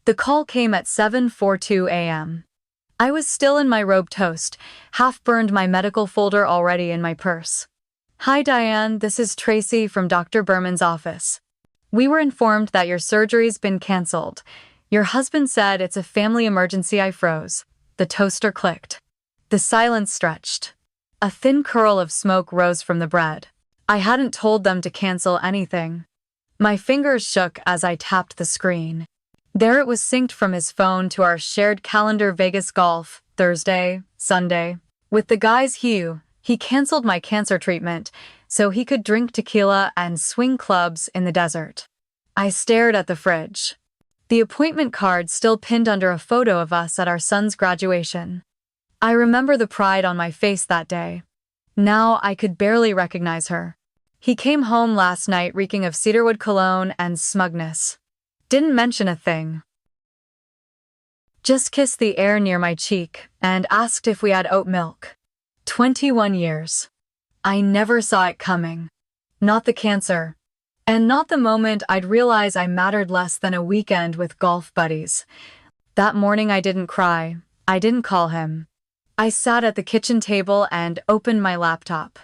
The call came at 7:42 a.m. I was still in my robe toast, half-burned, my medical folder already in my purse. "Hi Diane, this is Tracy from Dr. Berman's office. We were informed that your surgery's been cancelled. Your husband said it's a family emergency." I froze. The toaster clicked. The silence stretched. A thin curl of smoke rose from the bread. I hadn't told them to cancel anything. My fingers shook as I tapped the screen. There it was, synced from his phone to our shared calendar: Vegas golf, Thursday, Sunday. With the guy's hue, he canceled my cancer treatment so he could drink tequila and swing clubs in the desert. I stared at the fridge. The appointment card still pinned under a photo of us at our son's graduation. I remember the pride on my face that day. Now I could barely recognize her. He came home last night reeking of cedarwood cologne and smugness. Didn't mention a thing. Just kissed the air near my cheek and asked if we had oat milk. 21 years. I never saw it coming. Not the cancer. And not the moment I'd realize I mattered less than a weekend with golf buddies. That morning I didn't cry. I didn't call him. I sat at the kitchen table and opened my laptop.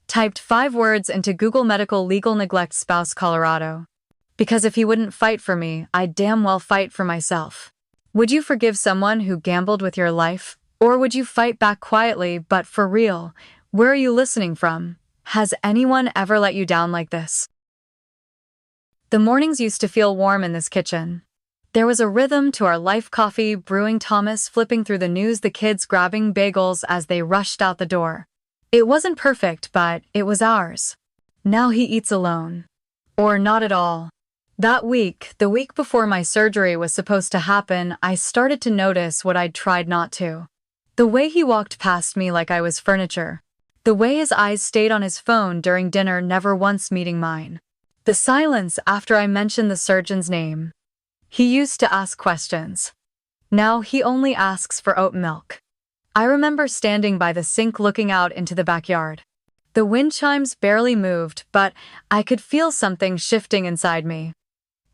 Typed 5 words into Google: medical legal neglect spouse Colorado. Because if he wouldn't fight for me, I'd damn well fight for myself. Would you forgive someone who gambled with your life? Or would you fight back quietly but for real? Where are you listening from? Has anyone ever let you down like this? The mornings used to feel warm in this kitchen. There was a rhythm to our life: coffee brewing, Thomas flipping through the news, the kids grabbing bagels as they rushed out the door. It wasn't perfect, but it was ours. Now he eats alone. Or not at all. That week, the week before my surgery was supposed to happen, I started to notice what I'd tried not to. The way he walked past me like I was furniture. The way his eyes stayed on his phone during dinner, never once meeting mine. The silence after I mentioned the surgeon's name. He used to ask questions. Now he only asks for oat milk. I remember standing by the sink looking out into the backyard. The wind chimes barely moved, but I could feel something shifting inside me.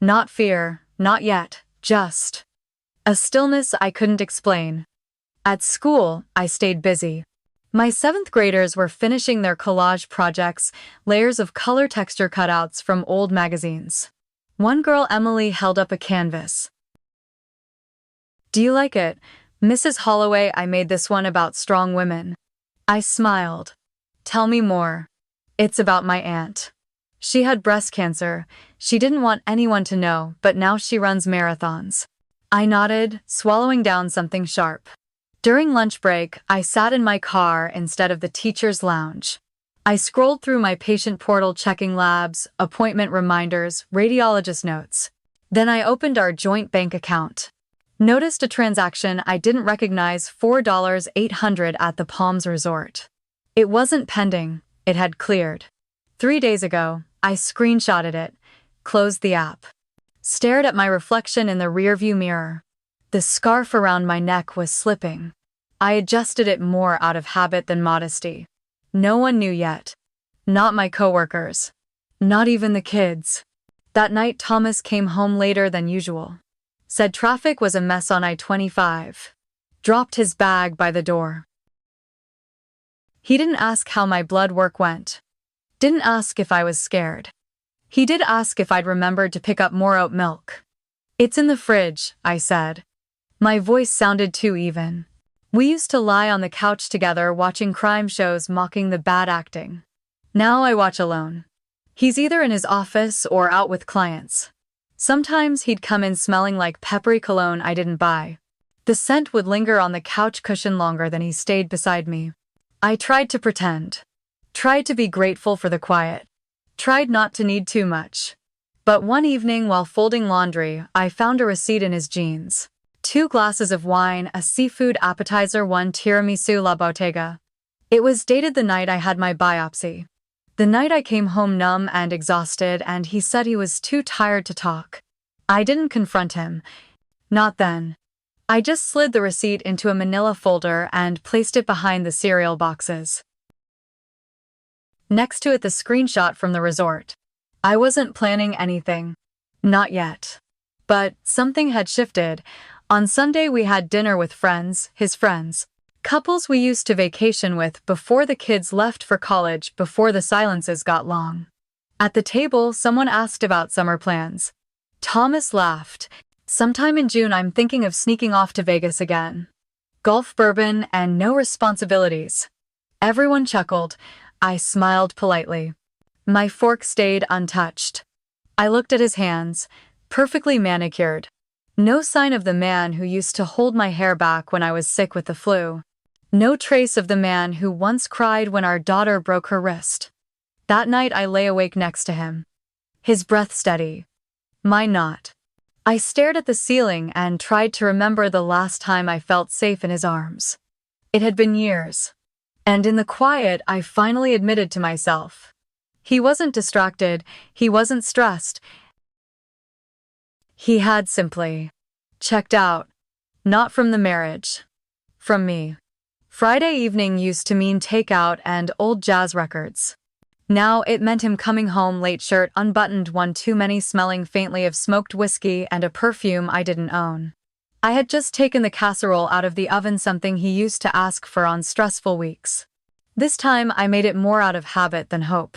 Not fear, not yet, just a stillness I couldn't explain. At school, I stayed busy. My 7th graders were finishing their collage projects, layers of color texture cutouts from old magazines. One girl, Emily, held up a canvas. "Do you like it, Mrs. Holloway? I made this one about strong women." I smiled. "Tell me more." "It's about my aunt. She had breast cancer. She didn't want anyone to know, but now she runs marathons." I nodded, swallowing down something sharp. During lunch break, I sat in my car instead of the teacher's lounge. I scrolled through my patient portal, checking labs, appointment reminders, radiologist notes. Then I opened our joint bank account. Noticed a transaction I didn't recognize: $4,800 at the Palms Resort. It wasn't pending, it had cleared. 3 days ago, I screenshotted it, closed the app. Stared at my reflection in the rearview mirror. The scarf around my neck was slipping. I adjusted it more out of habit than modesty. No one knew yet. Not my coworkers. Not even the kids. That night Thomas came home later than usual. Said traffic was a mess on I-25. Dropped his bag by the door. He didn't ask how my blood work went. Didn't ask if I was scared. He did ask if I'd remembered to pick up more oat milk. "It's in the fridge," I said. My voice sounded too even. We used to lie on the couch together watching crime shows, mocking the bad acting. Now I watch alone. He's either in his office or out with clients. Sometimes he'd come in smelling like peppery cologne I didn't buy. The scent would linger on the couch cushion longer than he stayed beside me. I tried to pretend. Tried to be grateful for the quiet. Tried not to need too much. But one evening while folding laundry, I found a receipt in his jeans. 2 glasses of wine, a seafood appetizer, 1 tiramisu La Bottega. It was dated the night I had my biopsy. The night I came home numb and exhausted, and he said he was too tired to talk. I didn't confront him. Not then. I just slid the receipt into a manila folder and placed it behind the cereal boxes. Next to it, the screenshot from the resort. I wasn't planning anything. Not yet. But something had shifted. On Sunday we had dinner with friends, his friends. Couples we used to vacation with before the kids left for college, before the silences got long. At the table, someone asked about summer plans. Thomas laughed. Sometime in June I'm thinking of sneaking off to Vegas again. Golf, bourbon, and no responsibilities. Everyone chuckled. I smiled politely. My fork stayed untouched. I looked at his hands, perfectly manicured. No sign of the man who used to hold my hair back when I was sick with the flu. No trace of the man who once cried when our daughter broke her wrist. That night I lay awake next to him. His breath steady. Mine not. I stared at the ceiling and tried to remember the last time I felt safe in his arms. It had been years. And in the quiet, I finally admitted to myself. He wasn't distracted, he wasn't stressed. He had simply checked out. Not from the marriage. From me. Friday evening used to mean takeout and old jazz records. Now it meant him coming home late, shirt unbuttoned, one too many, smelling faintly of smoked whiskey and a perfume I didn't own. I had just taken the casserole out of the oven, something he used to ask for on stressful weeks. This time I made it more out of habit than hope.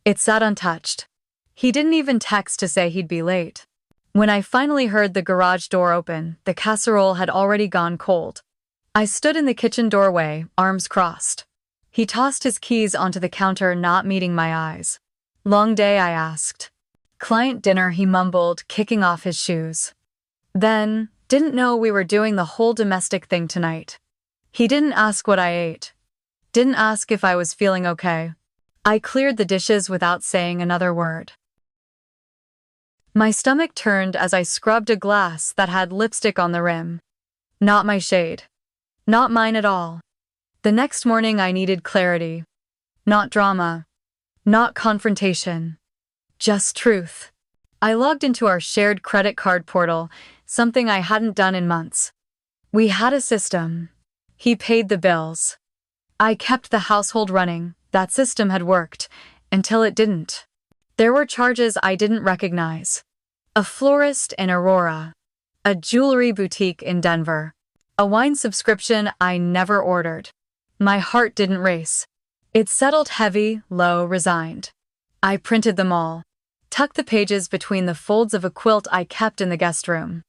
It sat untouched. He didn't even text to say he'd be late. When I finally heard the garage door open, the casserole had already gone cold. I stood in the kitchen doorway, arms crossed. He tossed his keys onto the counter, not meeting my eyes. Long day, I asked. Client dinner, he mumbled, kicking off his shoes. Then, didn't know we were doing the whole domestic thing tonight. He didn't ask what I ate. Didn't ask if I was feeling okay. I cleared the dishes without saying another word. My stomach turned as I scrubbed a glass that had lipstick on the rim. Not my shade. Not mine at all. The next morning I needed clarity. Not drama. Not confrontation. Just truth. I logged into our shared credit card portal, something I hadn't done in months. We had a system. He paid the bills. I kept the household running. That system had worked, until it didn't. There were charges I didn't recognize. A florist in Aurora. A jewelry boutique in Denver. A wine subscription I never ordered. My heart didn't race. It settled heavy, low, resigned. I printed them all. Tucked the pages between the folds of a quilt I kept in the guest room.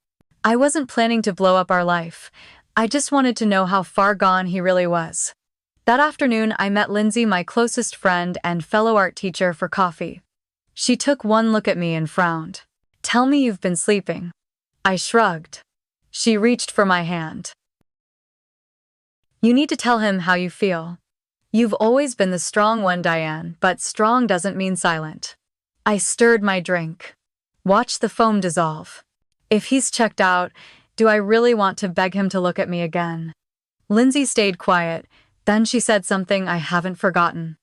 I wasn't planning to blow up our life. I just wanted to know how far gone he really was. That afternoon, I met Lindsay, my closest friend and fellow art teacher, for coffee. She took one look at me and frowned. Tell me you've been sleeping. I shrugged. She reached for my hand. You need to tell him how you feel. You've always been the strong one, Diane, but strong doesn't mean silent. I stirred my drink. Watched the foam dissolve. If he's checked out, do I really want to beg him to look at me again? Lindsay stayed quiet. Then she said something I haven't forgotten.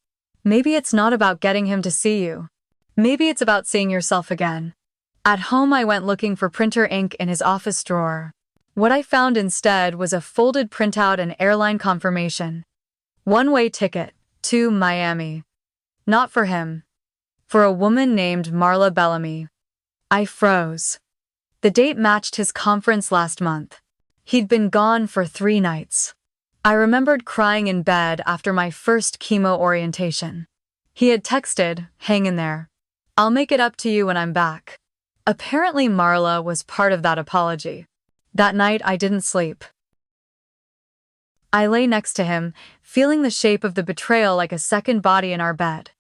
Maybe it's not about getting him to see you. Maybe it's about seeing yourself again. At home I went looking for printer ink in his office drawer. What I found instead was a folded printout and airline confirmation. One-way ticket to Miami. Not for him. For a woman named Marla Bellamy. I froze. The date matched his conference last month. He'd been gone for 3 nights. I remembered crying in bed after my first chemo orientation. He had texted, "Hang in there. I'll make it up to you when I'm back." Apparently Marla was part of that apology. That night I didn't sleep. I lay next to him, feeling the shape of the betrayal like a second body in our bed.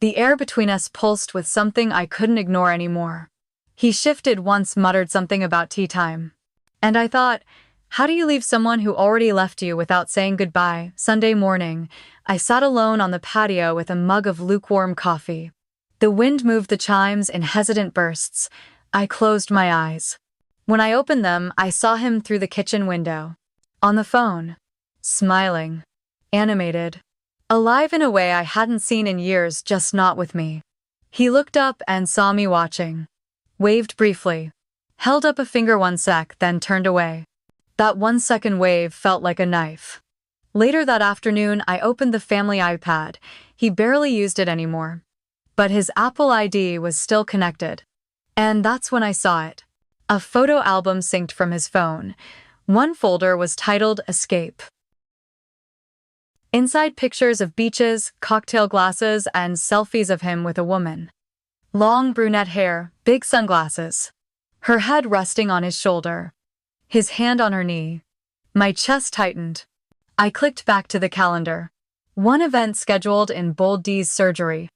The air between us pulsed with something I couldn't ignore anymore. He shifted once, muttered something about tea time. And I thought, how do you leave someone who already left you without saying goodbye? Sunday morning, I sat alone on the patio with a mug of lukewarm coffee. The wind moved the chimes in hesitant bursts. I closed my eyes. When I opened them, I saw him through the kitchen window. On the phone. Smiling. Animated. Alive in a way I hadn't seen in years, just not with me. He looked up and saw me watching. Waved briefly. Held up a finger 1 sec, then turned away. That 1-second wave felt like a knife. Later that afternoon, I opened the family iPad. He barely used it anymore. But his Apple ID was still connected. And that's when I saw it. A photo album synced from his phone. One folder was titled Escape. Inside, pictures of beaches, cocktail glasses, and selfies of him with a woman. Long brunette hair, big sunglasses. Her head resting on his shoulder. His hand on her knee. My chest tightened. I clicked back to the calendar. One event scheduled in bold D's surgery.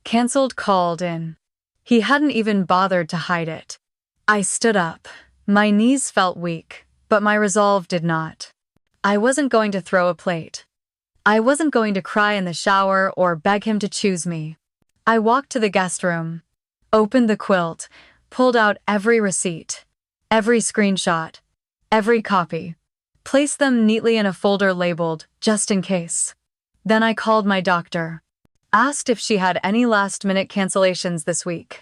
Cancelled, called in. He hadn't even bothered to hide it. I stood up. My knees felt weak, but my resolve did not. I wasn't going to throw a plate. I wasn't going to cry in the shower or beg him to choose me. I walked to the guest room, opened the quilt, pulled out every receipt, every screenshot, every copy, placed them neatly in a folder labeled, just in case. Then I called my doctor, asked if she had any last-minute cancellations this week.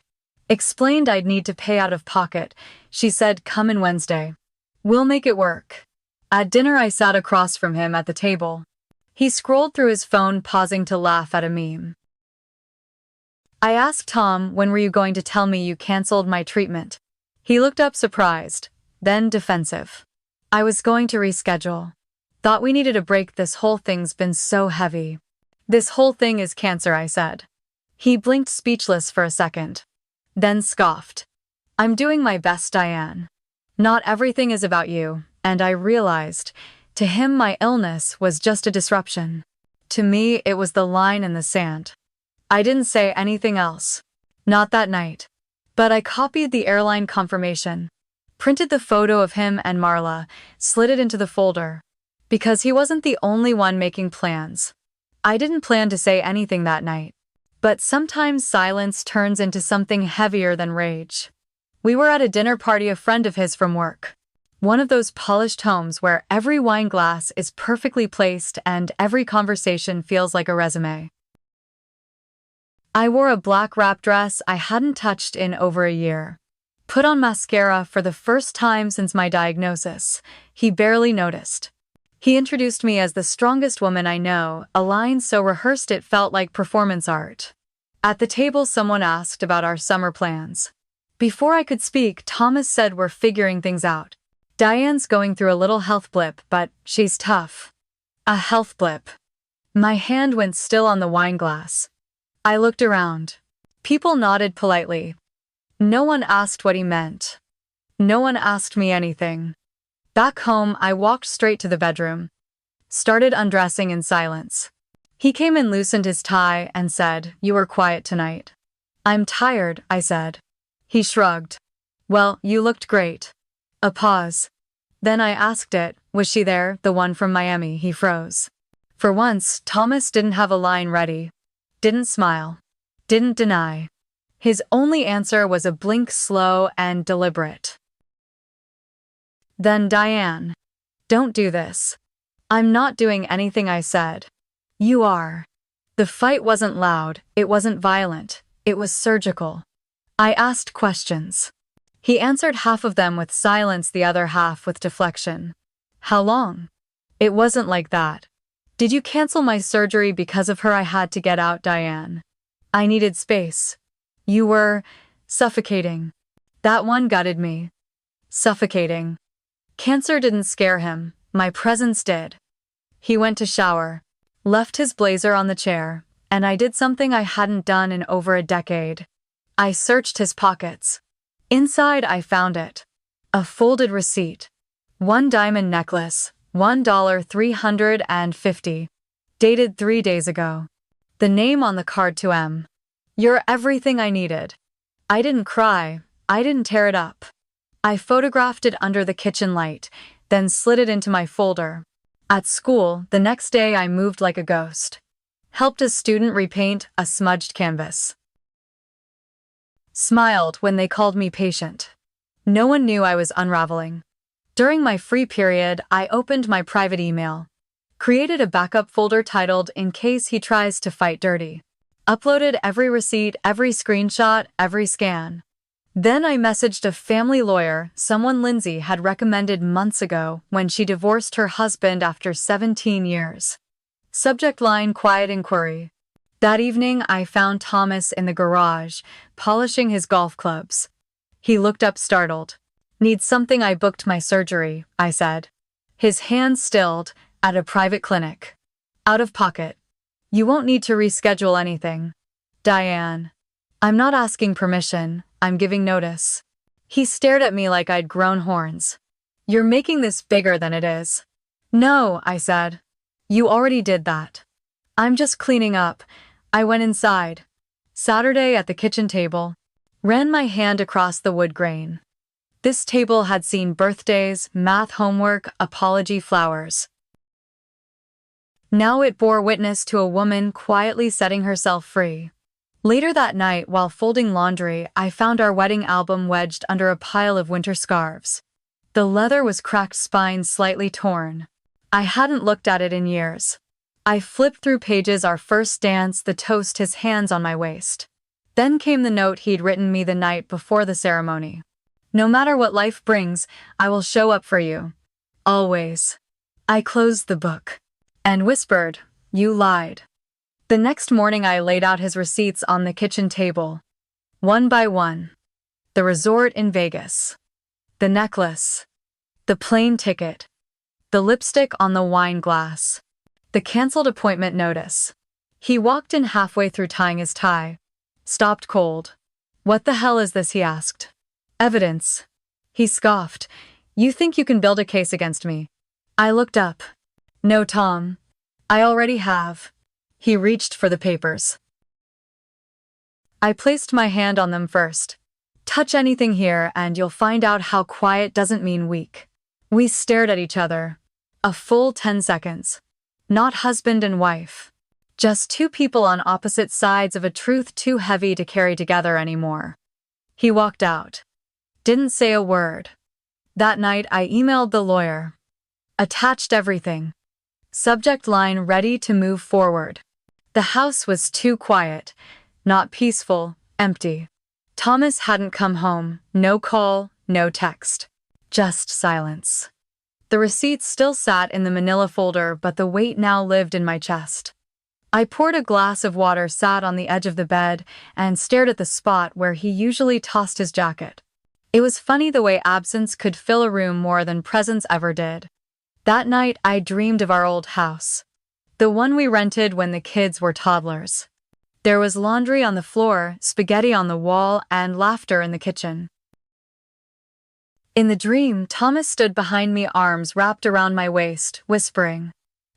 Explained I'd need to pay out of pocket. She said, come in Wednesday. We'll make it work. At dinner, I sat across from him at the table. He scrolled through his phone, pausing to laugh at a meme. I asked Tom, when were you going to tell me you canceled my treatment? He looked up surprised, then defensive. I was going to reschedule. Thought we needed a break. This whole thing's been so heavy. This whole thing is cancer, I said. He blinked, speechless for a second. Then scoffed. I'm doing my best, Diane. Not everything is about you, and I realized, to him my illness was just a disruption. To me it was the line in the sand. I didn't say anything else. Not that night. But I copied the airline confirmation, printed the photo of him and Marla, slid it into the folder. Because he wasn't the only one making plans. I didn't plan to say anything that night. But sometimes silence turns into something heavier than rage. We were at a dinner party, a friend of his from work. One of those polished homes where every wine glass is perfectly placed and every conversation feels like a resume. I wore a black wrap dress I hadn't touched in over a year. Put on mascara for the first time since my diagnosis. He barely noticed. He introduced me as the strongest woman I know, a line so rehearsed it felt like performance art. At the table, someone asked about our summer plans. Before I could speak, Thomas said we're figuring things out. Diane's going through a little health blip, but she's tough. A health blip. My hand went still on the wine glass. I looked around. People nodded politely. No one asked what he meant. No one asked me anything. Back home, I walked straight to the bedroom. Started undressing in silence. He came in, loosened his tie, and said, "You were quiet tonight." "I'm tired," I said. He shrugged. "Well, you looked great." A pause. Then I asked it, "Was she there, the one from Miami?" He froze. For once, Thomas didn't have a line ready. Didn't smile. Didn't deny. His only answer was a blink, slow and deliberate. "Then Diane, don't do this." "I'm not doing anything," I said. "You are." The fight wasn't loud, it wasn't violent, it was surgical. I asked questions. He answered half of them with silence, the other half with deflection. "How long?" "It wasn't like that." "Did you cancel my surgery because of her?" "I had to get out, Diane. I needed space." "You were suffocating." That one gutted me. Suffocating. Cancer didn't scare him, my presence did. He went to shower, left his blazer on the chair, and I did something I hadn't done in over a decade. I searched his pockets. Inside, I found it. A folded receipt. One diamond necklace, $1,350. Dated 3 days ago. The name on the card to M. "You're everything I needed." I didn't cry. I didn't tear it up. I photographed it under the kitchen light, then slid it into my folder. At school, the next day I moved like a ghost. Helped a student repaint a smudged canvas. Smiled when they called me patient. No one knew I was unraveling. During my free period, I opened my private email. Created a backup folder titled "In Case He Tries to Fight Dirty." Uploaded every receipt, every screenshot, every scan. Then I messaged a family lawyer, someone Lindsay had recommended months ago when she divorced her husband after 17 years. Subject line: quiet inquiry. That evening, I found Thomas in the garage, polishing his golf clubs. He looked up startled. Need something? I booked my surgery, I said. His hand stilled, at a private clinic. Out of pocket. You won't need to reschedule anything. Diane. I'm not asking permission, I'm giving notice. He stared at me like I'd grown horns. You're making this bigger than it is. No, I said. You already did that. I'm just cleaning up. I went inside. Saturday at the kitchen table. Ran my hand across the wood grain. This table had seen birthdays, math homework, apology flowers. Now it bore witness to a woman quietly setting herself free. Later that night, while folding laundry, I found our wedding album wedged under a pile of winter scarves. The leather was cracked, spine slightly torn. I hadn't looked at it in years. I flipped through pages: our first dance, the toast, his hands on my waist. Then came the note he'd written me the night before the ceremony. No matter what life brings, I will show up for you. Always. I closed the book. And whispered, you lied. The next morning I laid out his receipts on the kitchen table. One by one. The resort in Vegas. The necklace. The plane ticket. The lipstick on the wine glass. The canceled appointment notice. He walked in halfway through tying his tie. Stopped cold. What the hell is this? He asked. Evidence. He scoffed. You think you can build a case against me? I looked up. No, Tom. I already have. He reached for the papers. I placed my hand on them first. Touch anything here and you'll find out how quiet doesn't mean weak. We stared at each other. A full 10 seconds. Not husband and wife. Just two people on opposite sides of a truth too heavy to carry together anymore. He walked out. Didn't say a word. That night I emailed the lawyer. Attached everything. Subject line: ready to move forward. The house was too quiet. Not peaceful, empty. Thomas hadn't come home. No call, no text. Just silence. The receipts still sat in the manila folder, but the weight now lived in my chest. I poured a glass of water, sat on the edge of the bed, and stared at the spot where he usually tossed his jacket. It was funny the way absence could fill a room more than presence ever did. That night, I dreamed of our old house. The one we rented when the kids were toddlers. There was laundry on the floor, spaghetti on the wall, and laughter in the kitchen. In the dream, Thomas stood behind me, arms wrapped around my waist, whispering,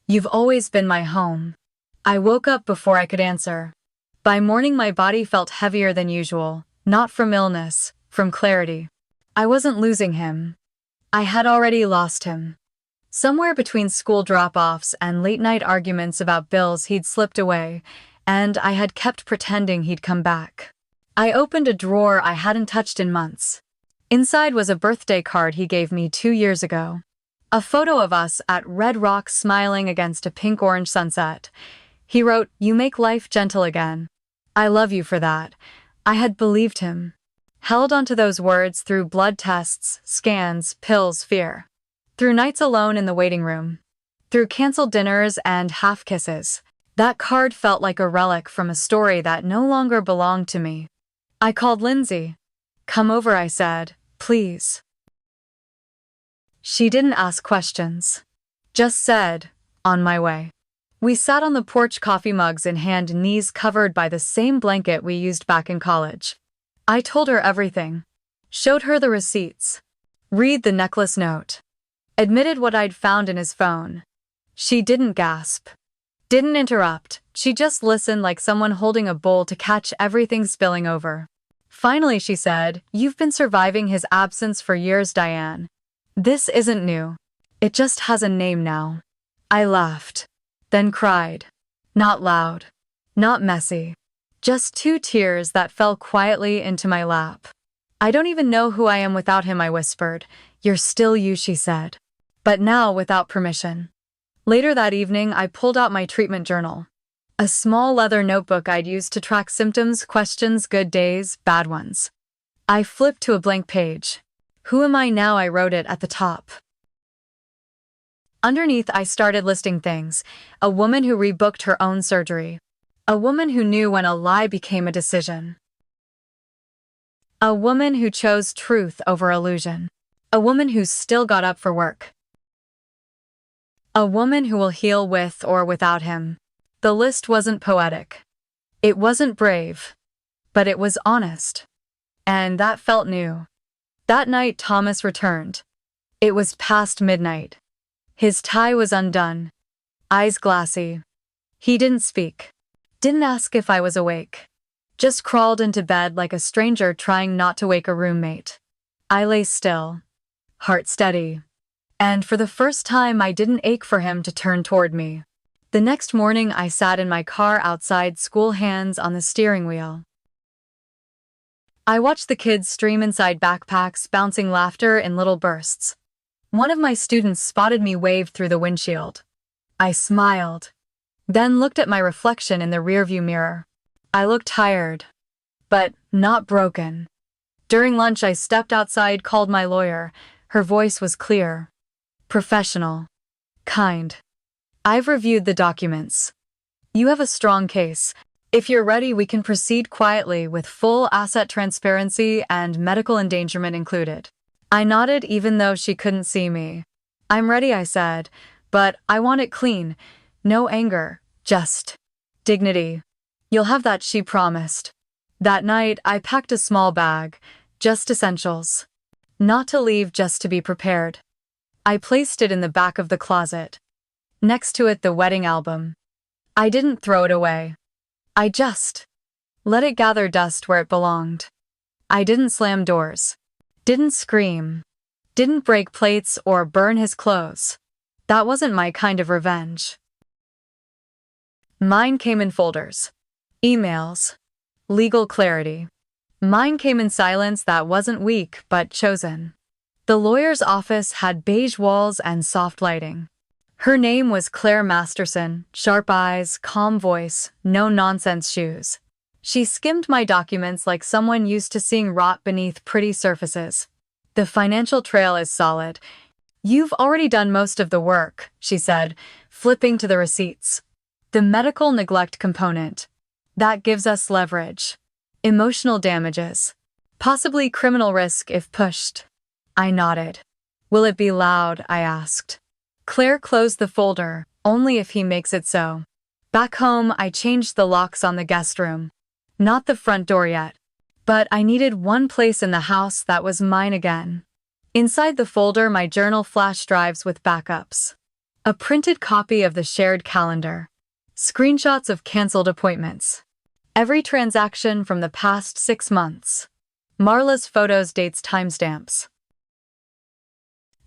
"You've always been my home." I woke up before I could answer. By morning, my body felt heavier than usual, not from illness, from clarity. I wasn't losing him. I had already lost him. Somewhere between school drop-offs and late-night arguments about bills, he'd slipped away, and I had kept pretending he'd come back. I opened a drawer I hadn't touched in months. Inside was a birthday card he gave me 2 years ago. A photo of us at Red Rocks smiling against a pink-orange sunset. He wrote, "You make life gentle again. I love you for that." I had believed him. Held onto those words through blood tests, scans, pills, fear. Through nights alone in the waiting room. Through canceled dinners and half-kisses. That card felt like a relic from a story that no longer belonged to me. I called Lindsay. "Come over," I said, "please." She didn't ask questions. Just said, "On my way." We sat on the porch, coffee mugs in hand, knees covered by the same blanket we used back in college. I told her everything. Showed her the receipts. Read the necklace note. Admitted what I'd found in his phone. She didn't gasp. Didn't interrupt. She just listened like someone holding a bowl to catch everything spilling over. Finally she said, "You've been surviving his absence for years, Diane. This isn't new. It just has a name now." I laughed. Then cried. Not loud. Not messy. Just 2 tears that fell quietly into my lap. "I don't even know who I am without him," I whispered. "You're still you," she said. But now without permission. Later that evening, I pulled out my treatment journal. A small leather notebook I'd used to track symptoms, questions, good days, bad ones. I flipped to a blank page. "Who am I now?" I wrote it at the top. Underneath, I started listing things. A woman who rebooked her own surgery. A woman who knew when a lie became a decision. A woman who chose truth over illusion. A woman who still got up for work. A woman who will heal with or without him. The list wasn't poetic. It wasn't brave. But it was honest. And that felt new. That night Thomas returned. It was past midnight. His tie was undone. Eyes glassy. He didn't speak. Didn't ask if I was awake. Just crawled into bed like a stranger trying not to wake a roommate. I lay still. Heart steady. And for the first time I didn't ache for him to turn toward me. The next morning I sat in my car outside school, hands on the steering wheel. I watched the kids stream inside backpacks, bouncing laughter in little bursts. One of my students spotted me wave through the windshield. I smiled. Then looked at my reflection in the rearview mirror. I looked tired, but not broken. During lunch I stepped outside, called my lawyer. Her voice was clear. Professional. Kind. I've reviewed the documents. You have a strong case. If you're ready, we can proceed quietly with full asset transparency and medical endangerment included. I nodded even though she couldn't see me. I'm ready, I said, but I want it clean. No anger, just dignity. You'll have that, she promised. That night, I packed a small bag, just essentials. Not to leave, just to be prepared. I placed it in the back of the closet. Next to it, the wedding album. I didn't throw it away. I just let it gather dust where it belonged. I didn't slam doors. Didn't scream. Didn't break plates or burn his clothes. That wasn't my kind of revenge. Mine came in folders. Emails. Legal clarity. Mine came in silence that wasn't weak but chosen. The lawyer's office had beige walls and soft lighting. Her name was Claire Masterson, sharp eyes, calm voice, no-nonsense shoes. She skimmed my documents like someone used to seeing rot beneath pretty surfaces. The financial trail is solid. You've already done most of the work, she said, flipping to the receipts. The medical neglect component. That gives us leverage. Emotional damages. Possibly criminal risk if pushed. I nodded. Will it be loud? I asked. Claire closed the folder, only if he makes it so. Back home, I changed the locks on the guest room. Not the front door yet. But I needed one place in the house that was mine again. Inside the folder, my journal flash drives with backups. A printed copy of the shared calendar. Screenshots of canceled appointments. Every transaction from the past 6 months. Marla's photos, dates, timestamps.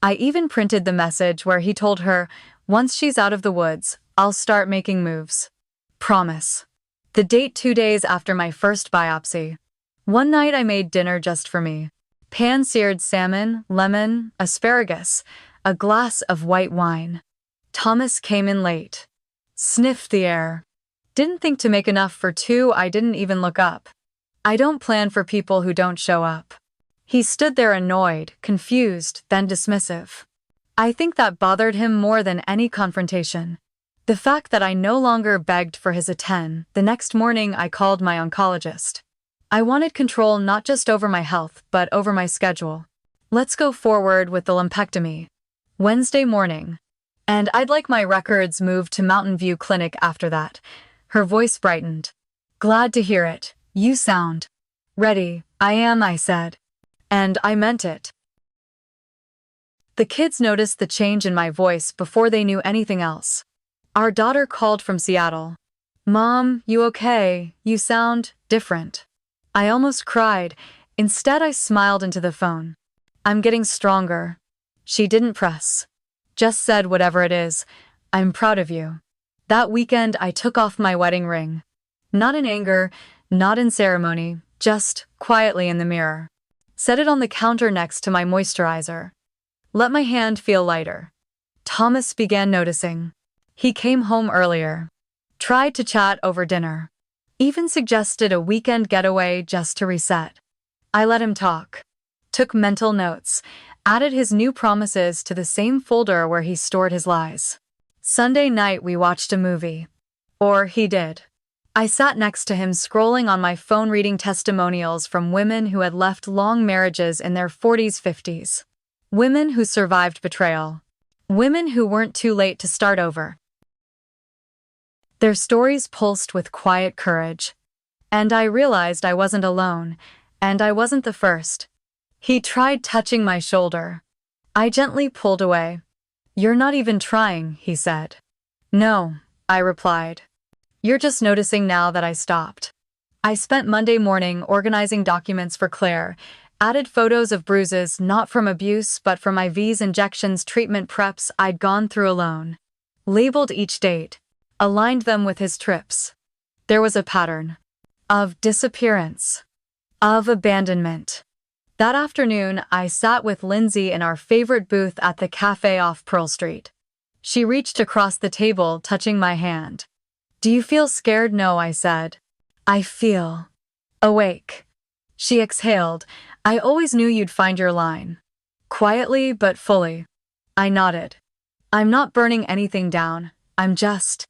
I even printed the message where he told her, once she's out of the woods, I'll start making moves. Promise. The date 2 days after my first biopsy. One night I made dinner just for me. Pan-seared salmon, lemon, asparagus, a glass of white wine. Thomas came in late. Sniffed the air. Didn't think to make enough for 2, I didn't even look up. I don't plan for people who don't show up. He stood there annoyed, confused, then dismissive. I think that bothered him more than any confrontation. The fact that I no longer begged for his attention. The next morning I called my oncologist. I wanted control not just over my health, but over my schedule. Let's go forward with the lumpectomy. Wednesday morning. And I'd like my records moved to Mountain View Clinic after that. Her voice brightened. Glad to hear it. You sound ready. I am, I said. And I meant it. The kids noticed the change in my voice before they knew anything else. Our daughter called from Seattle. Mom, you okay? You sound different. I almost cried. Instead, I smiled into the phone. I'm getting stronger. She didn't press. Just said, whatever it is, I'm proud of you. That weekend, I took off my wedding ring. Not in anger, not in ceremony, just quietly in the mirror. Set it on the counter next to my moisturizer. Let my hand feel lighter. Thomas began noticing. He came home earlier. Tried to chat over dinner. Even suggested a weekend getaway just to reset. I let him talk. Took mental notes. Added his new promises to the same folder where he stored his lies. Sunday night we watched a movie. Or he did. I sat next to him scrolling on my phone reading testimonials from women who had left long marriages in their 40s, 50s. Women who survived betrayal. Women who weren't too late to start over. Their stories pulsed with quiet courage. And I realized I wasn't alone, and I wasn't the first. He tried touching my shoulder. I gently pulled away. "You're not even trying," he said. "No," I replied. "You're just noticing now that I stopped." I spent Monday morning organizing documents for Claire, added photos of bruises not from abuse but from IVs, injections, treatment preps I'd gone through alone. Labeled each date, aligned them with his trips. There was a pattern. Of disappearance. Of abandonment. That afternoon, I sat with Lindsay in our favorite booth at the cafe off Pearl Street. She reached across the table, touching my hand. "Do you feel scared?" "No," I said. "I feel awake." She exhaled. "I always knew you'd find your line." Quietly but fully. I nodded. "I'm not burning anything down. I'm just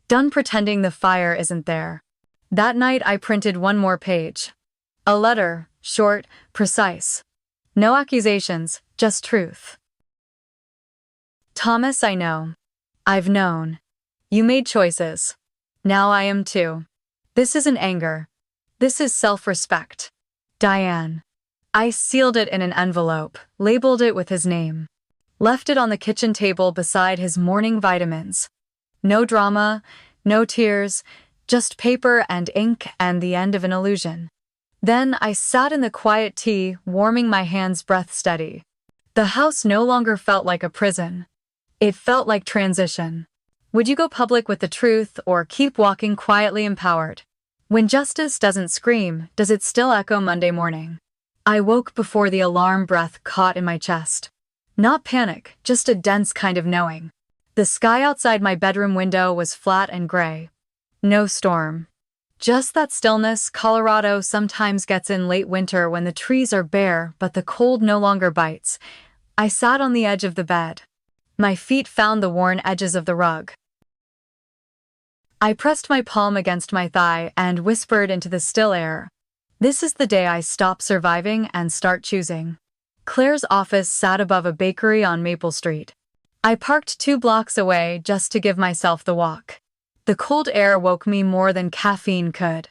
done pretending the fire isn't there." That night I printed one more page. A letter, short, precise. No accusations, just truth. "Thomas, I know. I've known. You made choices. Now I am too. This isn't anger. This is self-respect. Diane." I sealed it in an envelope, labeled it with his name. Left it on the kitchen table beside his morning vitamins. No drama, no tears, just paper and ink and the end of an illusion. Then I sat in the quiet tea, warming my hands, breath steady. The house no longer felt like a prison. It felt like transition. Would you go public with the truth or keep walking quietly empowered? When justice doesn't scream, does it still echo Monday morning? I woke before the alarm, breath caught in my chest. Not panic, just a dense kind of knowing. The sky outside my bedroom window was flat and gray. No storm. Just that stillness Colorado sometimes gets in late winter when the trees are bare but the cold no longer bites. I sat on the edge of the bed. My feet found the worn edges of the rug. I pressed my palm against my thigh and whispered into the still air. This is the day I stop surviving and start choosing. Claire's office sat above a bakery on Maple Street. I parked 2 blocks away just to give myself the walk. The cold air woke me more than caffeine could.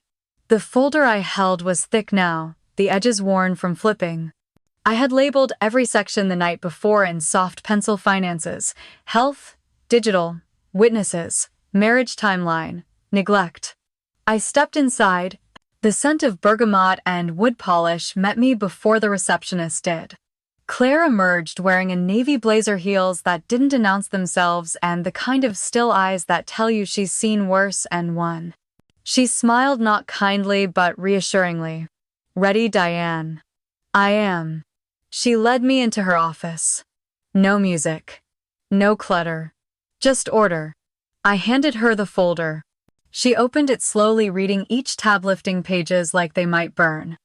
The folder I held was thick now, the edges worn from flipping. I had labeled every section the night before in soft pencil: finances, health, digital, witnesses, marriage timeline, neglect. I stepped inside. The scent of bergamot and wood polish met me before the receptionist did. Claire emerged wearing a navy blazer, heels that didn't announce themselves, and the kind of still eyes that tell you she's seen worse and won. She smiled, not kindly but reassuringly. "Ready, Diane?" "I am." She led me into her office. No music. No clutter. Just order. I handed her the folder. She opened it slowly, reading each tab, lifting pages like they might burn.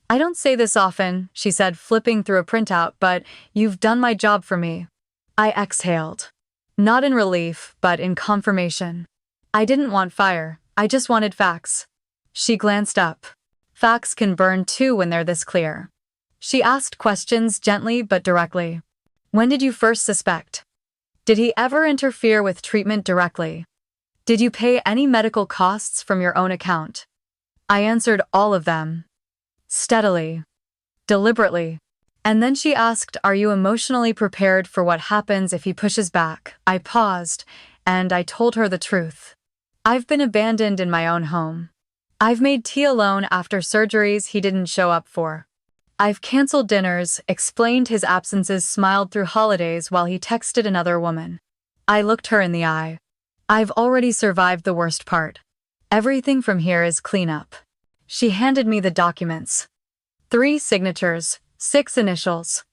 "I don't say this often," she said, flipping through a printout, "but you've done my job for me." I exhaled. Not in relief, but in confirmation. I didn't want fire. I just wanted facts. She glanced up. Facts can burn too when they're this clear. She asked questions gently but directly. "When did you first suspect? Did he ever interfere with treatment directly? Did you pay any medical costs from your own account?" I answered all of them. Steadily. Deliberately. And then she asked, "Are you emotionally prepared for what happens if he pushes back?" I paused, and I told her the truth. I've been abandoned in my own home. I've made tea alone after surgeries he didn't show up for. I've canceled dinners, explained his absences, smiled through holidays while he texted another woman. I looked her in the eye. I've already survived the worst part. Everything from here is cleanup. She handed me the documents. 3 signatures, 6 initials.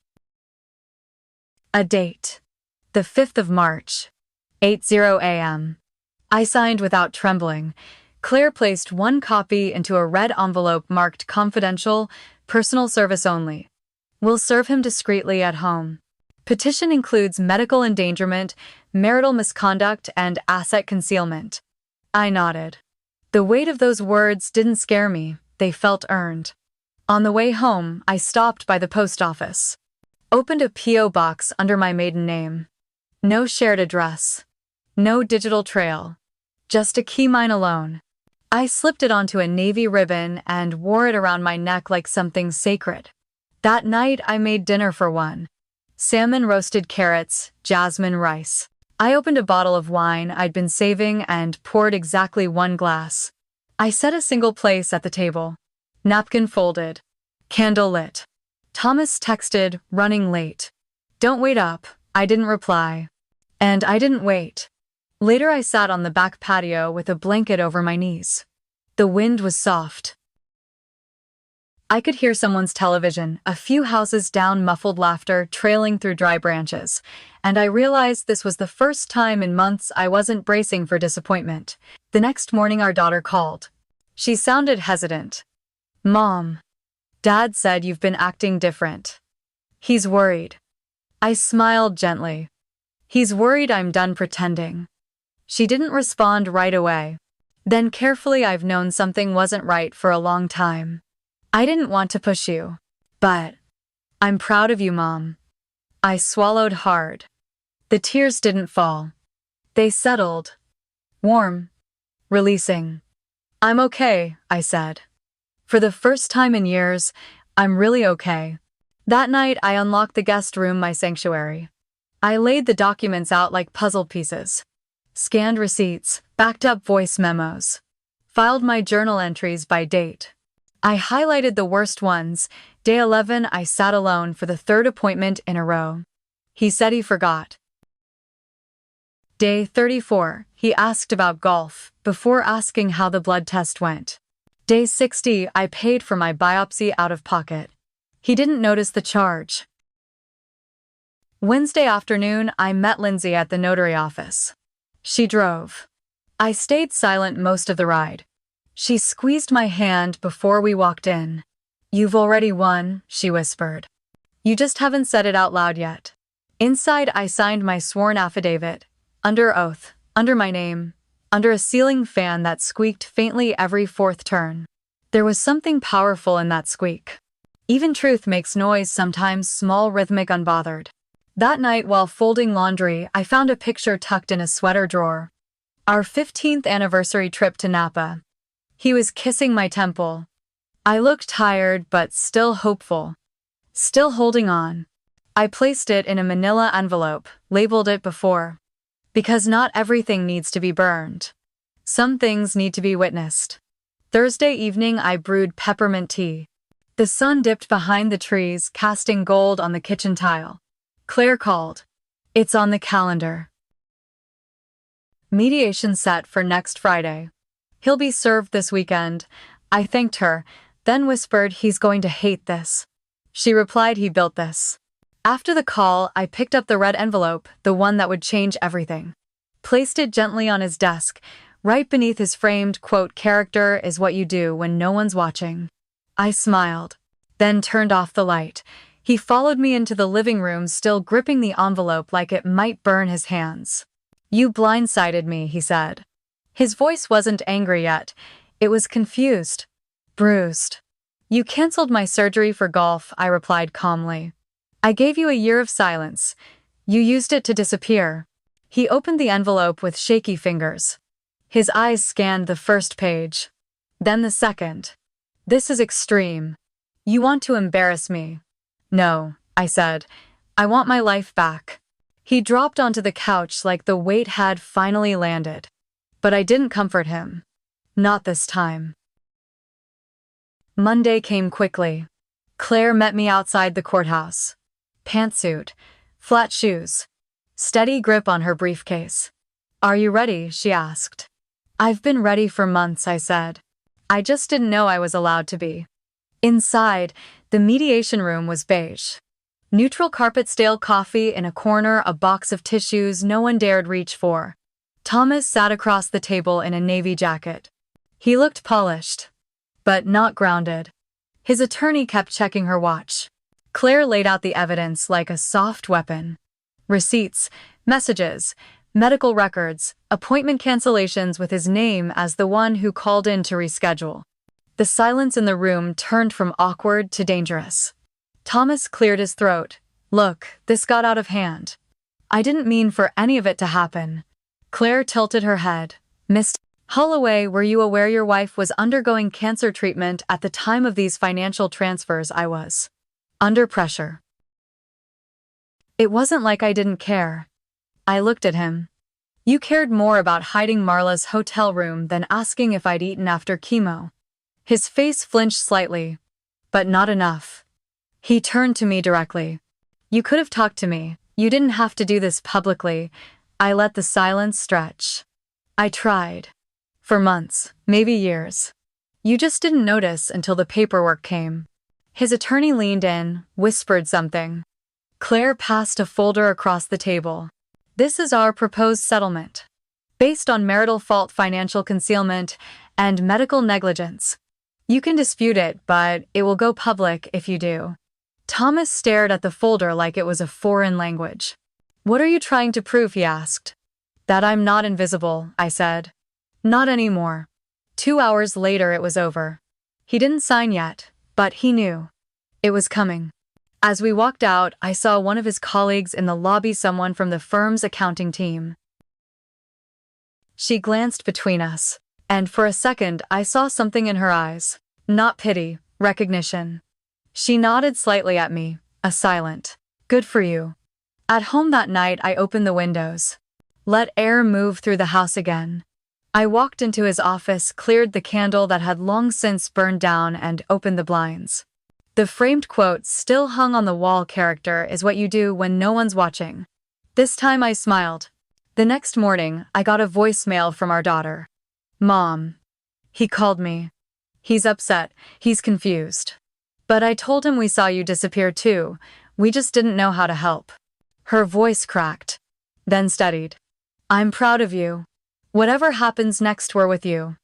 A date. The 5th of March. 8:00 a.m. I signed without trembling. Claire placed 1 copy into a red envelope marked confidential, personal service only. Will serve him discreetly at home. Petition includes medical endangerment, marital misconduct, and asset concealment. I nodded. The weight of those words didn't scare me, they felt earned. On the way home, I stopped by the post office. Opened a P.O. box under my maiden name. No shared address. No digital trail. Just a key, mine alone. I slipped it onto a navy ribbon and wore it around my neck like something sacred. That night, I made dinner for one. Salmon, roasted carrots, jasmine rice. I opened a bottle of wine I'd been saving and poured exactly one glass. I set a single place at the table. Napkin folded. Candle lit. Thomas texted, running late. Don't wait up. I didn't reply. And I didn't wait. Later I sat on the back patio with a blanket over my knees. The wind was soft. I could hear someone's television, a few houses down, muffled laughter trailing through dry branches, and I realized this was the first time in months I wasn't bracing for disappointment. The next morning our daughter called. She sounded hesitant. Mom. Dad said you've been acting different. He's worried. I smiled gently. He's worried I'm done pretending. She didn't respond right away. Then carefully, I've known something wasn't right for a long time. I didn't want to push you. But I'm proud of you, Mom. I swallowed hard. The tears didn't fall. They settled. Warm. Releasing. I'm okay, I said. For the first time in years, I'm really okay. That night, I unlocked the guest room, my sanctuary. I laid the documents out like puzzle pieces. Scanned receipts, backed up voice memos. Filed my journal entries by date. I highlighted the worst ones. Day 11, I sat alone for the third appointment in a row. He said he forgot. Day 34, he asked about golf, before asking how the blood test went. Day 60, I paid for my biopsy out of pocket. He didn't notice the charge. Wednesday afternoon, I met Lindsay at the notary office. She drove. I stayed silent most of the ride. She squeezed my hand before we walked in. You've already won, she whispered. You just haven't said it out loud yet. Inside, I signed my sworn affidavit, under oath, under my name, under a ceiling fan that squeaked faintly every fourth turn. There was something powerful in that squeak. Even truth makes noise sometimes, small, rhythmic, unbothered. That night, while folding laundry, I found a picture tucked in a sweater drawer. Our 15th anniversary trip to Napa. He was kissing my temple. I looked tired but still hopeful. Still holding on. I placed it in a manila envelope, labeled it before. Because not everything needs to be burned. Some things need to be witnessed. Thursday evening, I brewed peppermint tea. The sun dipped behind the trees, casting gold on the kitchen tile. Claire called. It's on the calendar. Mediation set for next Friday. He'll be served this weekend. I thanked her, then whispered he's going to hate this. She replied he built this. After the call, I picked up the red envelope, the one that would change everything. Placed it gently on his desk, right beneath his framed, quote, character is what you do when no one's watching. I smiled, then turned off the light. He followed me into the living room, still gripping the envelope like it might burn his hands. You blindsided me, he said. His voice wasn't angry yet. It was confused. Bruised. You canceled my surgery for golf, I replied calmly. I gave you a year of silence. You used it to disappear. He opened the envelope with shaky fingers. His eyes scanned the first page. Then the second. This is extreme. You want to embarrass me. No, I said. I want my life back. He dropped onto the couch like the weight had finally landed. But I didn't comfort him. Not this time. Monday came quickly. Claire met me outside the courthouse. Pantsuit, flat shoes, steady grip on her briefcase. Are you ready? She asked. I've been ready for months, I said. I just didn't know I was allowed to be. Inside, the mediation room was beige. Neutral carpet, stale coffee in a corner, a box of tissues no one dared reach for. Thomas sat across the table in a navy jacket. He looked polished, but not grounded. His attorney kept checking her watch. Claire laid out the evidence like a soft weapon. Receipts, messages, medical records, appointment cancellations with his name as the one who called in to reschedule. The silence in the room turned from awkward to dangerous. Thomas cleared his throat, Look, this got out of hand. I didn't mean for any of it to happen. Claire tilted her head. Miss Holloway, were you aware your wife was undergoing cancer treatment at the time of these financial transfers? I was under pressure. It wasn't like I didn't care. I looked at him. You cared more about hiding Marla's hotel room than asking if I'd eaten after chemo. His face flinched slightly, but not enough. He turned to me directly. You could have talked to me. You didn't have to do this publicly. I let the silence stretch. I tried. For months, maybe years. You just didn't notice until the paperwork came. His attorney leaned in, whispered something. Claire passed a folder across the table. This is our proposed settlement. Based on marital fault, financial concealment, and medical negligence. You can dispute it, but it will go public if you do. Thomas stared at the folder like it was a foreign language. What are you trying to prove? He asked. That I'm not invisible, I said. Not anymore. 2 hours later it was over. He didn't sign yet, but he knew. It was coming. As we walked out, I saw one of his colleagues in the lobby, someone from the firm's accounting team. She glanced between us, and for a second I saw something in her eyes. Not pity, recognition. She nodded slightly at me, a silent, good for you. At home that night I opened the windows. Let air move through the house again. I walked into his office, cleared the candle that had long since burned down, and opened the blinds. The framed quote still hung on the wall. Character is what you do when no one's watching. This time I smiled. The next morning, I got a voicemail from our daughter. Mom. He called me. He's upset, he's confused. But I told him we saw you disappear too. We just didn't know how to help. Her voice cracked, then steadied. I'm proud of you. Whatever happens next, we're with you.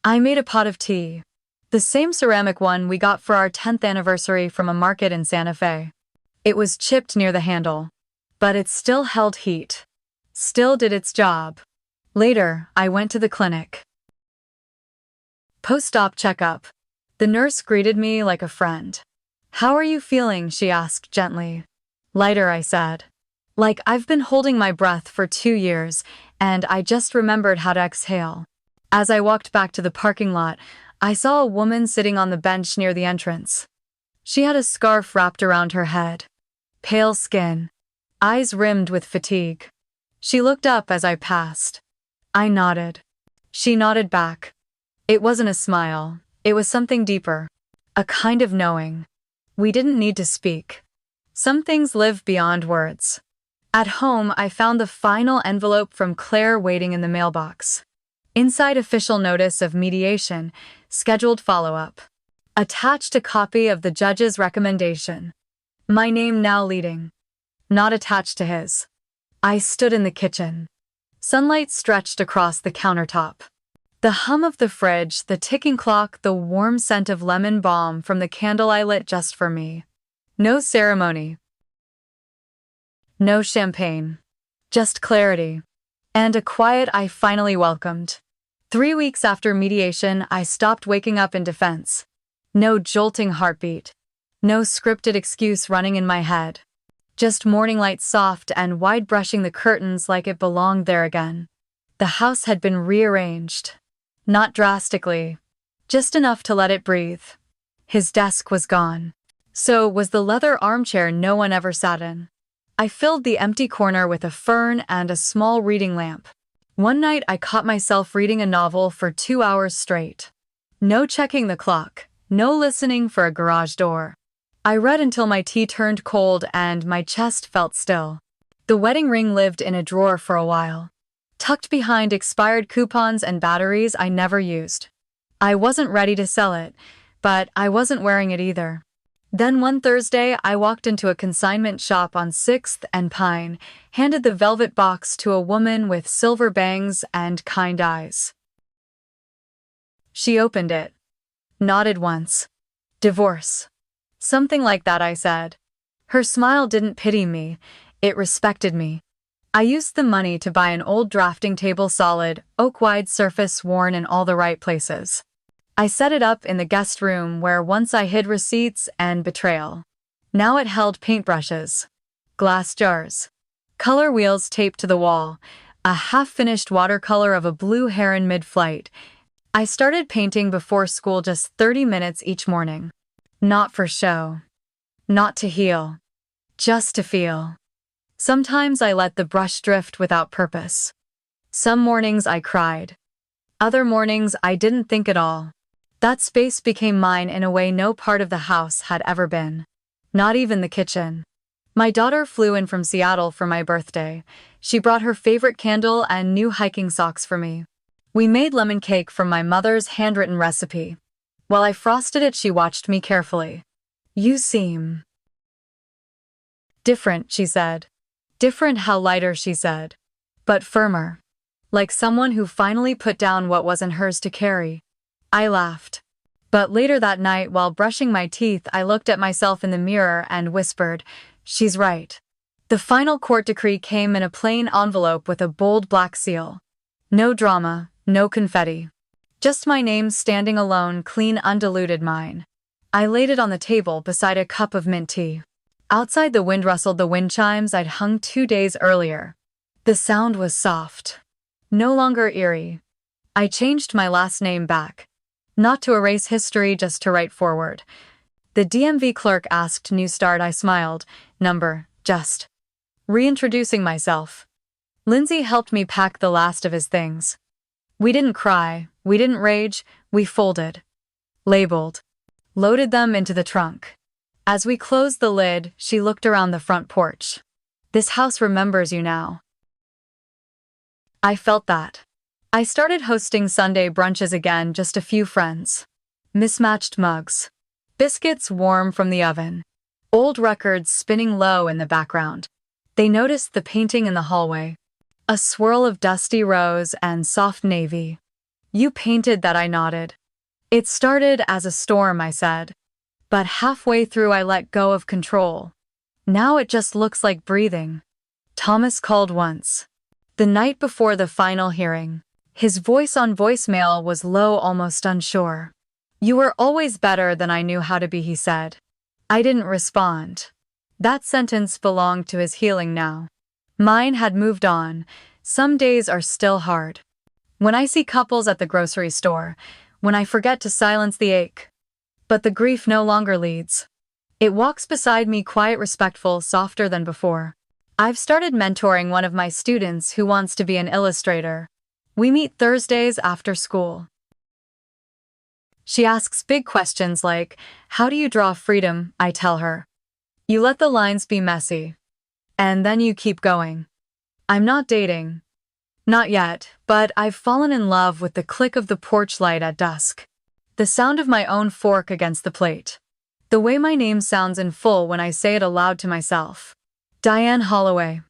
I made a pot of tea. The same ceramic one we got for our 10th anniversary from a market in Santa Fe. It was chipped near the handle, but it still held heat. Still did its job. Later, I went to the clinic. Post-op checkup. The nurse greeted me like a friend. How are you feeling? She asked gently. Lighter, I said. Like I've been holding my breath for 2 years, and I just remembered how to exhale. As I walked back to the parking lot, I saw a woman sitting on the bench near the entrance. She had a scarf wrapped around her head. Pale skin. Eyes rimmed with fatigue. She looked up as I passed. I nodded. She nodded back. It wasn't a smile. It was something deeper. A kind of knowing. We didn't need to speak. Some things live beyond words. At home, I found the final envelope from Claire waiting in the mailbox. Inside, official notice of mediation, scheduled follow-up. Attached a copy of the judge's recommendation. My name now leading. Not attached to his. I stood in the kitchen. Sunlight stretched across the countertop. The hum of the fridge, the ticking clock, the warm scent of lemon balm from the candle I lit just for me. No ceremony. No champagne. Just clarity. And a quiet I finally welcomed. 3 weeks after mediation, I stopped waking up in defense. No jolting heartbeat. No scripted excuse running in my head. Just morning light soft and wide brushing the curtains like it belonged there again. The house had been rearranged. Not drastically. Just enough to let it breathe. His desk was gone. So was the leather armchair no one ever sat in. I filled the empty corner with a fern and a small reading lamp. One night I caught myself reading a novel for 2 hours straight. No checking the clock, no listening for a garage door. I read until my tea turned cold and my chest felt still. The wedding ring lived in a drawer for a while, tucked behind expired coupons and batteries I never used. I wasn't ready to sell it, but I wasn't wearing it either. Then one Thursday, I walked into a consignment shop on 6th and Pine, handed the velvet box to a woman with silver bangs and kind eyes. She opened it. Nodded once. Divorce. Something like that, I said. Her smile didn't pity me, it respected me. I used the money to buy an old drafting table, solid, oak-wide surface worn in all the right places. I set it up in the guest room where once I hid receipts and betrayal. Now it held paintbrushes. glass jars, color wheels taped to the wall, a half-finished watercolor of a blue heron mid-flight. I started painting before school just 30 minutes each morning. Not for show. Not to heal. Just to feel. Sometimes I let the brush drift without purpose. Some mornings I cried. Other mornings I didn't think at all. That space became mine in a way no part of the house had ever been. Not even the kitchen. My daughter flew in from Seattle for my birthday. She brought her favorite candle and new hiking socks for me. We made lemon cake from my mother's handwritten recipe. While I frosted it, she watched me carefully. "You seem different," she said. Different how lighter, she said. But firmer. Like someone who finally put down what wasn't hers to carry. I laughed. But later that night, while brushing my teeth, I looked at myself in the mirror and whispered, "She's right." The final court decree came in a plain envelope with a bold black seal. No drama, no confetti. Just my name standing alone, clean, undiluted mine. I laid it on the table beside a cup of mint tea. Outside, the wind rustled the wind chimes I'd hung 2 days earlier. The sound was soft. No longer eerie. I changed my last name back. Not to erase history, just to write forward. The DMV clerk asked new start. I smiled. Number, just. Reintroducing myself. Lindsay helped me pack the last of his things. We didn't cry, we didn't rage, we folded. Labeled. Loaded them into the trunk. As we closed the lid, she looked around the front porch. "This house remembers you now." I felt that. I started hosting Sunday brunches again, just a few friends. Mismatched mugs. Biscuits warm from the oven. Old records spinning low in the background. They noticed the painting in the hallway. A swirl of dusty rose and soft navy. "You painted that," I nodded. "It started as a storm," I said. But halfway through I let go of control. Now it just looks like breathing. Thomas called once. The night before the final hearing. His voice on voicemail was low, almost unsure. "You were always better than I knew how to be," he said. I didn't respond. That sentence belonged to his healing now. Mine had moved on. Some days are still hard. When I see couples at the grocery store, when I forget to silence the ache. But the grief no longer leads. It walks beside me, quiet, respectful, softer than before. I've started mentoring one of my students who wants to be an illustrator. We meet Thursdays after school. She asks big questions like, "How do you draw freedom?" I tell her. "You let the lines be messy. And then you keep going." I'm not dating. Not yet, but I've fallen in love with the click of the porch light at dusk. The sound of my own fork against the plate. The way my name sounds in full when I say it aloud to myself. Diane Holloway.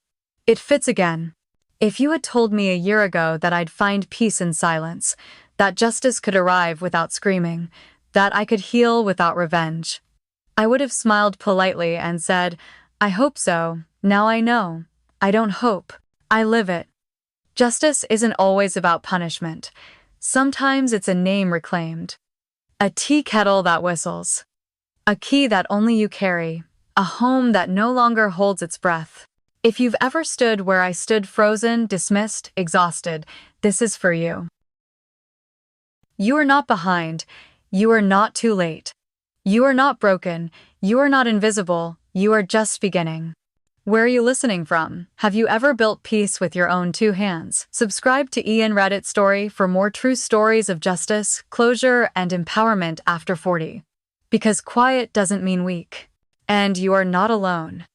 It fits again. If you had told me a year ago that I'd find peace in silence, that justice could arrive without screaming, that I could heal without revenge, I would have smiled politely and said, "I hope so. Now I know. I don't hope. I live it." Justice isn't always about punishment. Sometimes it's a name reclaimed. A tea kettle that whistles. A key that only you carry. A home that no longer holds its breath. If you've ever stood where I stood, frozen, dismissed, exhausted, this is for you. You are not behind. You are not too late. You are not broken. You are not invisible. You are just beginning. Where are you listening from? Have you ever built peace with your own 2 hands? Subscribe to Ian Reddit Story for more true stories of justice, closure, and empowerment after 40. Because quiet doesn't mean weak. And you are not alone.